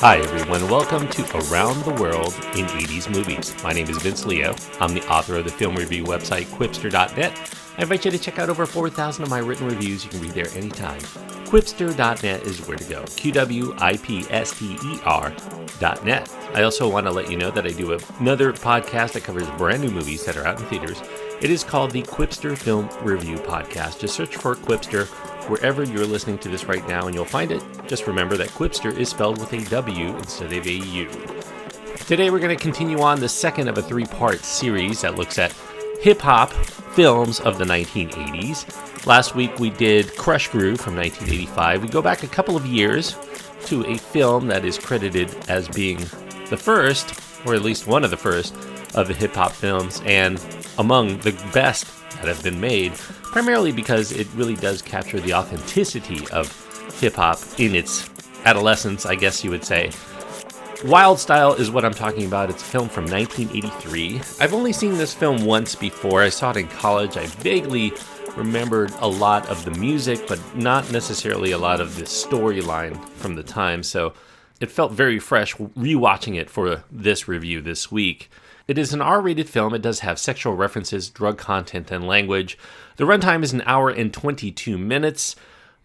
Hi everyone, welcome to Around the World in 80s Movies. My name is Vince Leo. I'm the author of the film review website Quipster.net. I invite you to check out over 4,000 of my written reviews. You can read there anytime. Quipster.net is where to go. QWIPSTER.net. I also want to let you know that I do another podcast that covers brand new movies that are out in theaters. It is called the Quipster Film Review Podcast. Just search for Quipster wherever you're listening to this right now and you'll find it. Just remember that Quipster is spelled with a W instead of a U. Today we're going to continue on the second of a three-part series that looks at hip-hop films of the 1980s. Last week we did Crush Groove from 1985. We go back a couple of years to a film that is credited as being the first, or at least one of the first, of the hip-hop films, and among the best that have been made, primarily because it really does capture the authenticity of hip-hop in its adolescence, I guess you would say. Wild Style is what I'm talking about. It's a film from 1983. I've only seen this film once before. I saw it in college. I vaguely remembered a lot of the music, but not necessarily a lot of the storyline from the time, so it felt very fresh rewatching it for this review this week. It is an R-rated film. It does have sexual references, drug content, and language. The runtime is 1 hour and 22 minutes.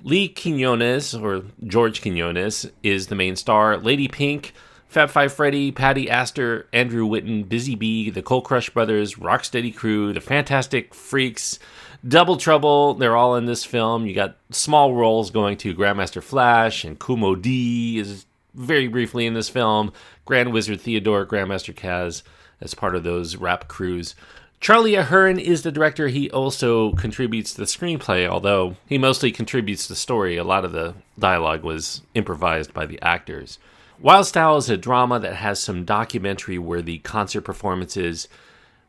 Lee Quinones, or George Quinones, is the main star. Lady Pink, Fab Five Freddy, Patty Astor, Andrew Whitten, Busy Bee, the Cold Crush Brothers, Rocksteady Crew, the Fantastic Freaks, Double Trouble, they're all in this film. You got small roles going to Grandmaster Flash, and Kumo D is very briefly in this film. Grand Wizard Theodore, Grandmaster Kaz, as part of those rap crews. Charlie Ahearn is the director. He also contributes the screenplay, although he mostly contributes the story. A lot of the dialogue was improvised by the actors. Wild Style is a drama that has some documentary-worthy concert performances.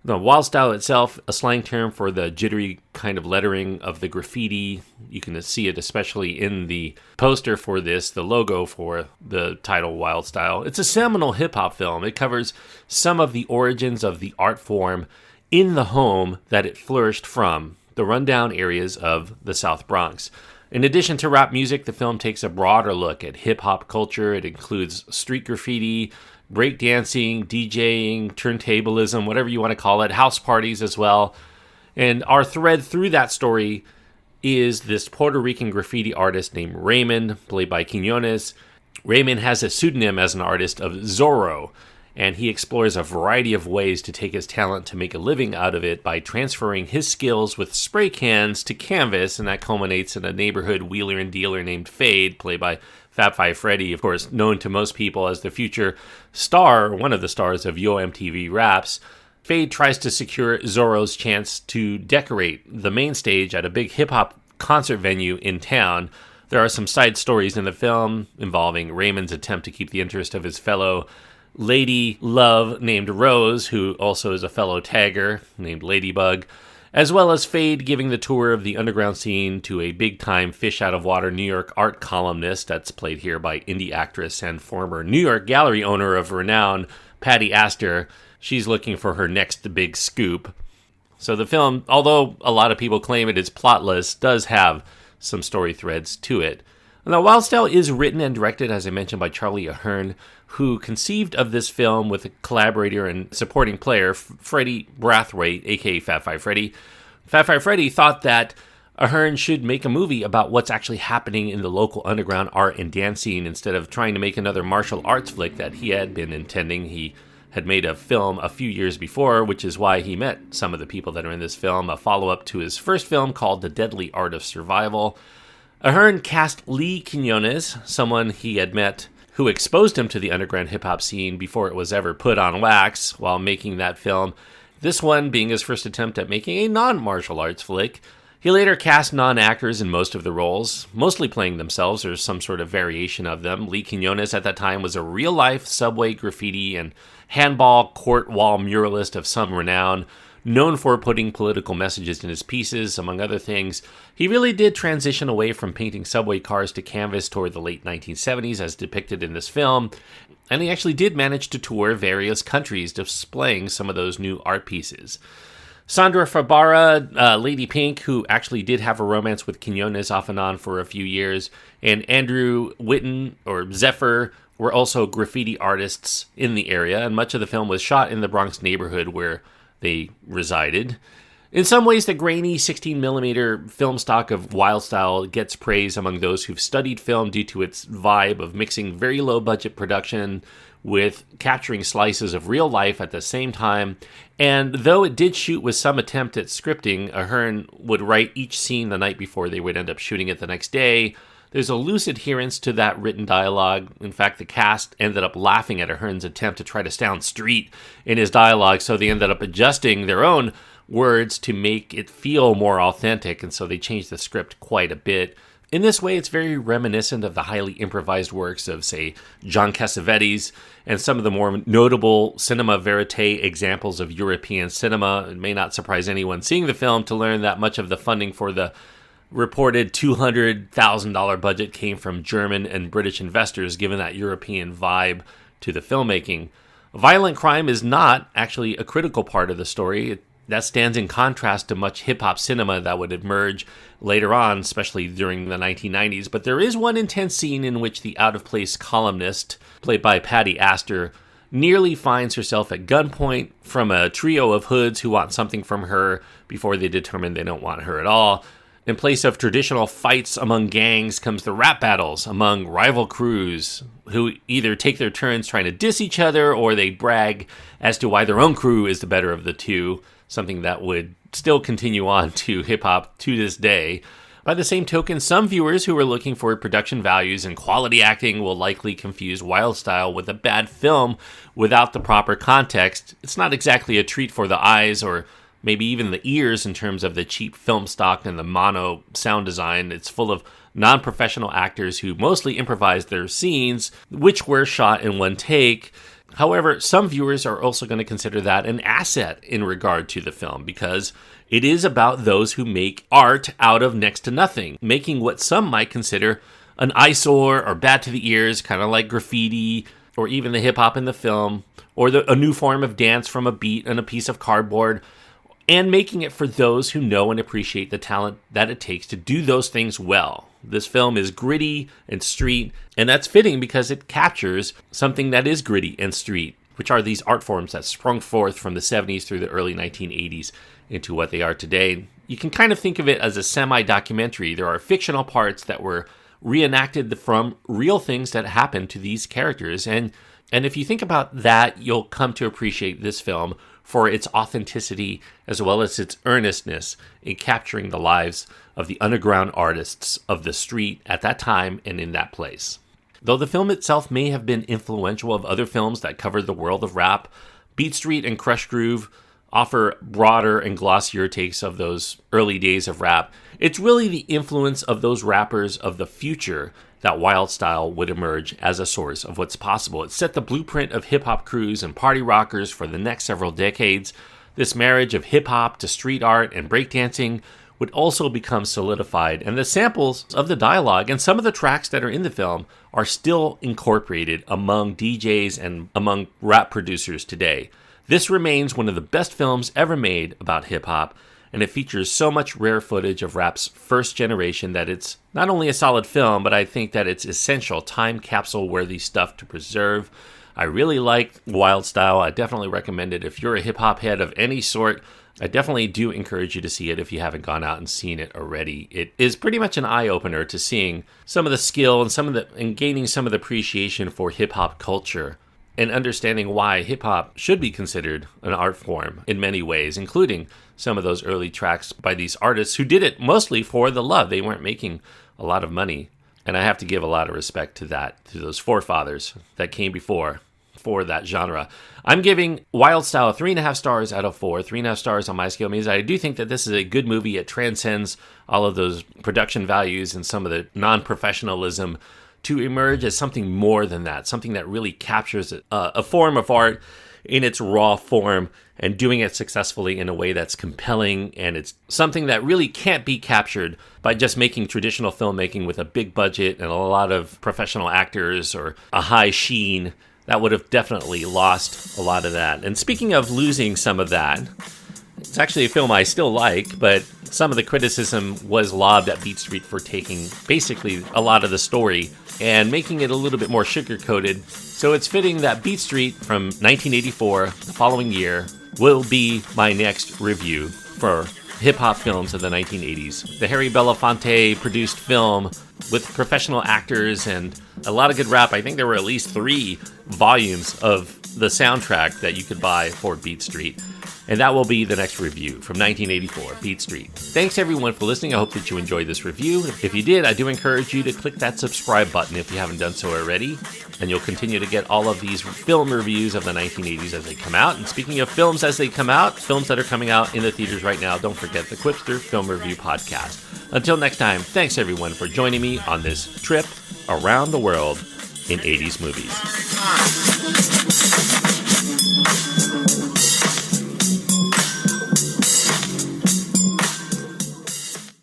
The Wild Style itself, a slang term for the jittery kind of lettering of the graffiti. You can see it especially in the poster for this, the logo for the title Wild Style. It's a seminal hip-hop film. It covers some of the origins of the art form in the home that it flourished from, the rundown areas of the South Bronx. In addition to rap music, the film takes a broader look at hip-hop culture. It includes street graffiti, breakdancing, DJing, turntablism, whatever you want to call it, house parties as well. And our thread through that story is this Puerto Rican graffiti artist named Raymond, played by Quinones. Raymond has a pseudonym as an artist of Zoro, and he explores a variety of ways to take his talent to make a living out of it by transferring his skills with spray cans to canvas, and that culminates in a neighborhood wheeler and dealer named Fade, played by Fab Five Freddy, of course, known to most people as the future star, or one of the stars of Yo MTV Raps. Fade tries to secure Zoro's chance to decorate the main stage at a big hip-hop concert venue in town. There are some side stories in the film involving Raymond's attempt to keep the interest of his fellow lady love named Rose, who also is a fellow tagger named Ladybug, as well as Fade giving the tour of the underground scene to a big-time fish-out-of-water New York art columnist that's played here by indie actress and former New York gallery owner of renown, Patty Astor. She's looking for her next big scoop. So the film, although a lot of people claim it is plotless, does have some story threads to it. Now, Wild Style is written and directed, as I mentioned, by Charlie Ahearn, who conceived of this film with a collaborator and supporting player, Freddy Brathwaite, a.k.a. Fab Five Freddy. Fab Five Freddy thought that Ahearn should make a movie about what's actually happening in the local underground art and dance scene instead of trying to make another martial arts flick that he had been intending. He had made a film a few years before, which is why he met some of the people that are in this film, a follow-up to his first film called The Deadly Art of Survival. Ahearn cast Lee Quinones, someone he had met who exposed him to the underground hip-hop scene before it was ever put on wax while making that film, this one being his first attempt at making a non-martial arts flick. He later cast non-actors in most of the roles, mostly playing themselves or some sort of variation of them. Lee Quinones at that time was a real-life subway graffiti and handball court wall muralist of some renown, known for putting political messages in his pieces, among other things. He really did transition away from painting subway cars to canvas toward the late 1970s, as depicted in this film, and he actually did manage to tour various countries displaying some of those new art pieces. Sandra Fabara, Lady Pink, who actually did have a romance with Quinones off and on for a few years, and Andrew Whitten, or Zephyr, were also graffiti artists in the area, and much of the film was shot in the Bronx neighborhood where they resided. In some ways, the grainy 16mm film stock of Wild Style gets praise among those who've studied film due to its vibe of mixing very low-budget production with capturing slices of real life at the same time. And though it did shoot with some attempt at scripting, Ahearn would write each scene the night before they would end up shooting it the next day. There's a loose adherence to that written dialogue. In fact, the cast ended up laughing at Ahearn's attempt to try to sound street in his dialogue, so they ended up adjusting their own words to make it feel more authentic, and so they changed the script quite a bit. In this way, it's very reminiscent of the highly improvised works of, say, John Cassavetes and some of the more notable cinema verite examples of European cinema. It may not surprise anyone seeing the film to learn that much of the funding for the reported $200,000 budget came from German and British investors, given that European vibe to the filmmaking. Violent crime is not actually a critical part of the story. That stands in contrast to much hip-hop cinema that would emerge later on, especially during the 1990s. But there is one intense scene in which the out-of-place columnist, played by Patty Astor, nearly finds herself at gunpoint from a trio of hoods who want something from her before they determine they don't want her at all. In place of traditional fights among gangs comes the rap battles among rival crews who either take their turns trying to diss each other or they brag as to why their own crew is the better of the two, something that would still continue on to hip-hop to this day. By the same token, some viewers who are looking for production values and quality acting will likely confuse Wild Style with a bad film without the proper context. It's not exactly a treat for the eyes or maybe even the ears in terms of the cheap film stock and the mono sound design. It's full of non-professional actors who mostly improvise their scenes, which were shot in one take. However, some viewers are also going to consider that an asset in regard to the film because it is about those who make art out of next to nothing, making what some might consider an eyesore or bad to the ears, kind of like graffiti or even the hip-hop in the film, or a new form of dance from a beat and a piece of cardboard, and making it for those who know and appreciate the talent that it takes to do those things well. This film is gritty and street, and that's fitting because it captures something that is gritty and street, which are these art forms that sprung forth from the 70s through the early 1980s into what they are today. You can kind of think of it as a semi-documentary. There are fictional parts that were reenacted from real things that happened to these characters, and if you think about that, you'll come to appreciate this film for its authenticity as well as its earnestness in capturing the lives of the underground artists of the street at that time and in that place. Though the film itself may have been influential of other films that covered the world of rap, Beat Street and Crush Groove offer broader and glossier takes of those early days of rap. It's really the influence of those rappers of the future that Wild Style would emerge as a source of what's possible. It set the blueprint of hip-hop crews and party rockers for the next several decades. This marriage of hip-hop to street art and breakdancing would also become solidified, and the samples of the dialogue and some of the tracks that are in the film are still incorporated among DJs and among rap producers today. This remains one of the best films ever made about hip-hop, and it features so much rare footage of rap's first generation that it's not only a solid film, but I think that it's essential time capsule-worthy stuff to preserve. I really like Wild Style. I definitely recommend it. If you're a hip-hop head of any sort, I definitely do encourage you to see it if you haven't gone out and seen it already. It is pretty much an eye-opener to seeing some of the skill and gaining some of the appreciation for hip-hop culture, and understanding why hip-hop should be considered an art form in many ways, including some of those early tracks by these artists who did it mostly for the love. They weren't making a lot of money. And I have to give a lot of respect to that, to those forefathers that came before for that genre. I'm giving Wild Style 3.5 stars out of 4. 3.5 stars on my scale means I do think that this is a good movie. It transcends all of those production values and some of the non-professionalism to emerge as something more than that, something that really captures a form of art in its raw form and doing it successfully in a way that's compelling, and it's something that really can't be captured by just making traditional filmmaking with a big budget and a lot of professional actors or a high sheen. That would have definitely lost a lot of that. And speaking of losing some of that, It's actually a film I still like, but some of the criticism was lobbed at Beat Street for taking basically a lot of the story and making it a little bit more sugar-coated. So it's fitting that Beat Street from 1984, the following year, will be my next review for hip-hop films of the 1980s. The Harry Belafonte produced film with professional actors and a lot of good rap. I think there were at least 3 volumes of the soundtrack that you could buy for Beat Street. And that will be the next review from 1984, Beat Street. Thanks everyone for listening. I hope that you enjoyed this review. If you did, I do encourage you to click that subscribe button if you haven't done so already. And you'll continue to get all of these film reviews of the 1980s as they come out. And speaking of films as they come out, films that are coming out in the theaters right now, don't forget the Quipster Film Review Podcast. Until next time, thanks everyone for joining me on this trip around the world in 80s movies.